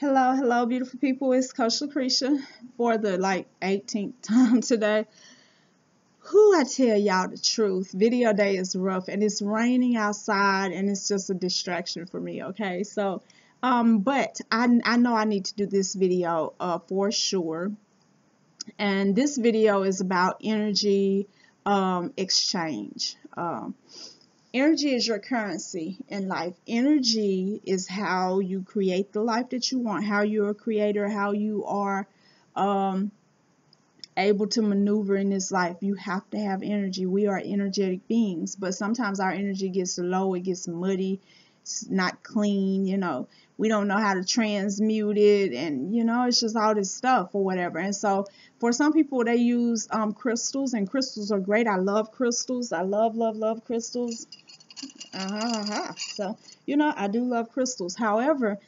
Hello, beautiful people. It's Coach Lucretia for the 18th time today. Who I tell y'all the truth, video day is rough and it's raining outside and it's just a distraction for me. Okay, so but I know I need to do this video for sure, and this video is about energy exchange. Energy is your currency in life. Energy is how you create the life that you want, how you're a creator, how you are um, able to maneuver in this life. You have to have energy. We are energetic beings, but sometimes our energy gets low, it gets muddy, it's not clean, we don't know how to transmute it, and it's just all this stuff or whatever. And so for some people, they use crystals, and crystals are great. I love crystals. I love crystals. So, I do love crystals. However,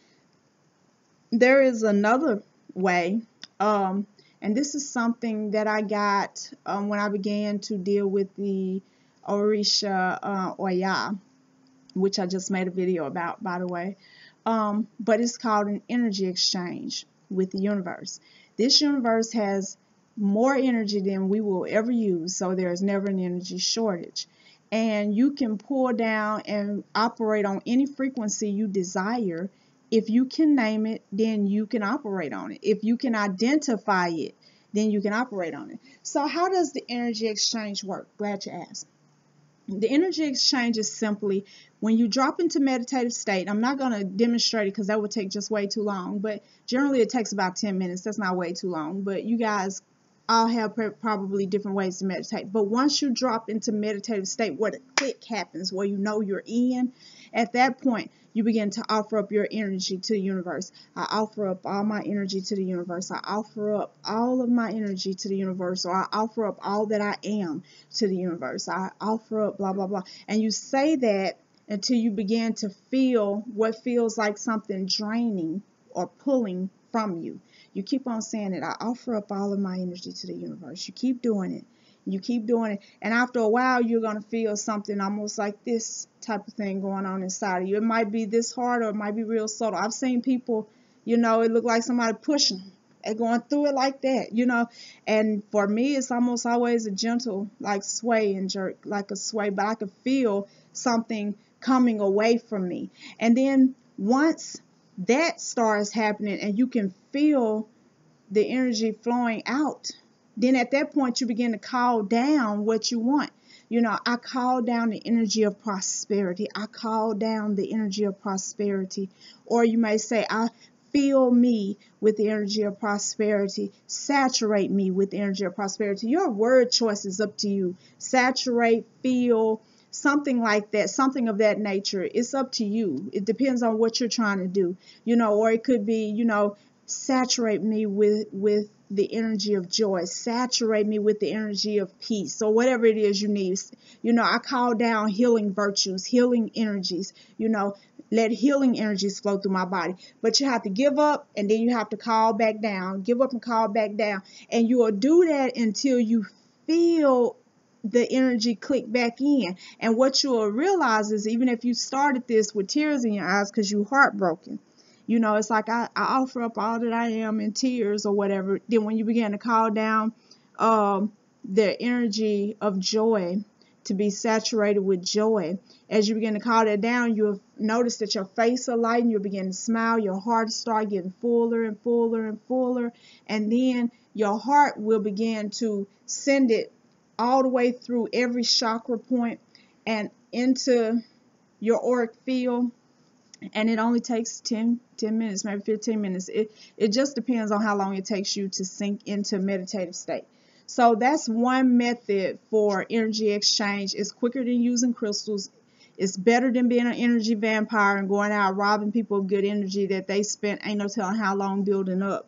there is another way, and this is something that I got when I began to deal with the Orisha Oya, which I just made a video about, by the way. But it's called an energy exchange with the universe. This universe has more energy than we will ever use, so there's never an energy shortage. And you can pull down and operate on any frequency you desire. If you can name it, then you can operate on it. If you can identify it, then you can operate on it. So how does the energy exchange work? Glad you asked. The energy exchange is simply when you drop into meditative state. I'm not going to demonstrate it because that would take just way too long, but generally it takes about 10 minutes. That's not way too long, but you guys all have probably different ways to meditate. But once you drop into meditative state, where the click happens, where you know you're in, at that point you begin to offer up your energy to the universe. I offer up all my energy to the universe. I offer up all of my energy to the universe, or I offer up all that I am to the universe. I offer up blah blah blah. And you say that until you begin to feel what feels like something draining or pulling from you. You keep on saying it. I offer up all of my energy to the universe. You keep doing it. You keep doing it. And after a while, you're going to feel something almost like this type of thing going on inside of you. It might be this hard, or it might be real subtle. I've seen people, it look like somebody pushing them. They're going through it like that, And for me, it's almost always a gentle, like sway and jerk, like a sway. But I could feel something coming away from me. And then once that starts happening and you can feel the energy flowing out, then at that point you begin to call down what you want. I call down the energy of prosperity. I call down the energy of prosperity. Or you may say, I fill me with the energy of prosperity. Saturate me with the energy of prosperity. Your word choice is up to you. Saturate, fill, something like that, something of that nature. It's up to you. It depends on what you're trying to do, or it could be, saturate me with the energy of joy, saturate me with the energy of peace, or whatever it is you need. I call down healing virtues, healing energies, let healing energies flow through my body. But you have to give up, and then you have to call back down, give up and call back down. And you will do that until you feel the energy click back in. And what you will realize is, even if you started this with tears in your eyes because you're heartbroken, it's like I offer up all that I am in tears or whatever. Then when you begin to call down the energy of joy, to be saturated with joy, as you begin to call that down, you'll notice that your face will lighten, you'll begin to smile, your heart start getting fuller and fuller and fuller, and then your heart will begin to send it all the way through every chakra point and into your auric field. And it only takes 10 minutes, maybe 15 minutes. It just depends on how long it takes you to sink into meditative state. So that's one method for energy exchange. It's quicker than using crystals. It's better than being an energy vampire and going out robbing people of good energy that they spent ain't no telling how long building up.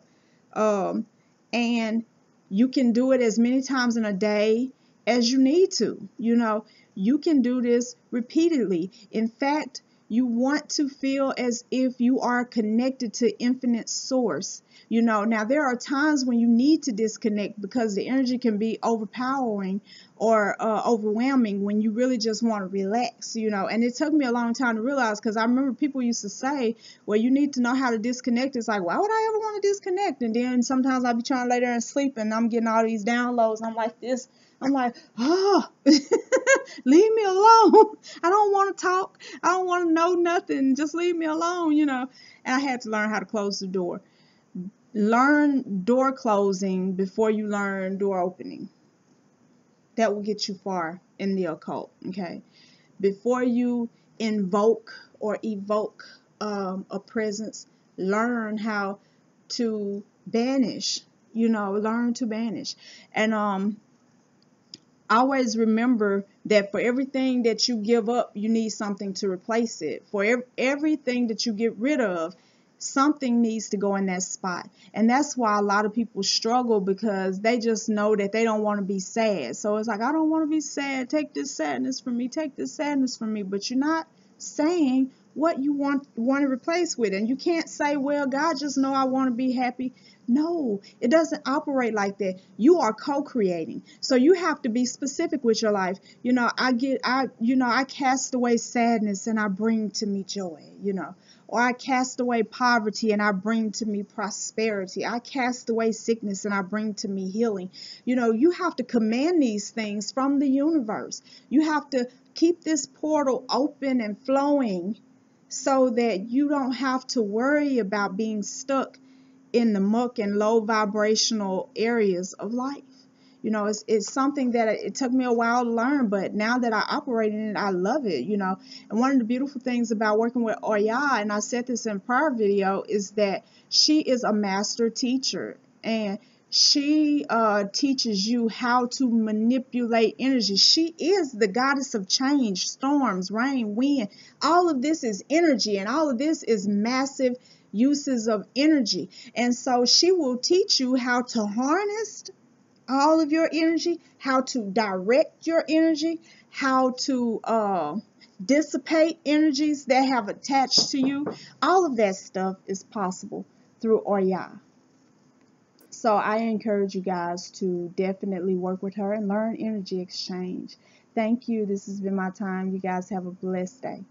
And you can do it as many times in a day as you need to. You can do this repeatedly. In fact, You want to feel as if you are connected to infinite source. Now there are times when you need to disconnect because the energy can be overpowering or overwhelming when you really just want to relax. And it took me a long time to realize, because I remember people used to say, well, you need to know how to disconnect. It's like, why would I ever want to disconnect? And then sometimes I'll be trying to lay there and sleep, and I'm getting all these downloads. I'm like this. I'm like, oh, leave me alone. I don't want to talk. I don't want to know nothing. Just leave me alone, And I had to learn how to close the door. Learn door closing before you learn door opening. That will get you far in the occult, okay? Before you invoke or evoke a presence, learn how to banish, learn to banish. And always remember that for everything that you give up, you need something to replace it. For everything that you get rid of, something needs to go in that spot. And that's why a lot of people struggle, because they just know that they don't want to be sad. So it's like, I don't want to be sad. Take this sadness from me. Take this sadness from me. But you're not saying what you want to replace with. And you can't say, well, God just know I want to be happy. No, it doesn't operate like that. You are co-creating. So you have to be specific with your life. I cast away sadness and I bring to me joy, or I cast away poverty and I bring to me prosperity. I cast away sickness and I bring to me healing. You have to command these things from the universe. You have to keep this portal open and flowing so that you don't have to worry about being stuck in the muck and low vibrational areas of life. It's something that it took me a while to learn, but now that I operate in it, I love it. And one of the beautiful things about working with Oya, and I said this in a prior video, is that she is a master teacher, and she teaches you how to manipulate energy. She is the goddess of change, storms, rain, wind. All of this is energy, and all of this is massive uses of energy. And so she will teach you how to harness all of your energy, how to direct your energy, how to dissipate energies that have attached to you. All of that stuff is possible through Oya. So I encourage you guys to definitely work with her and learn energy exchange. Thank you. This has been my time. You guys have a blessed day.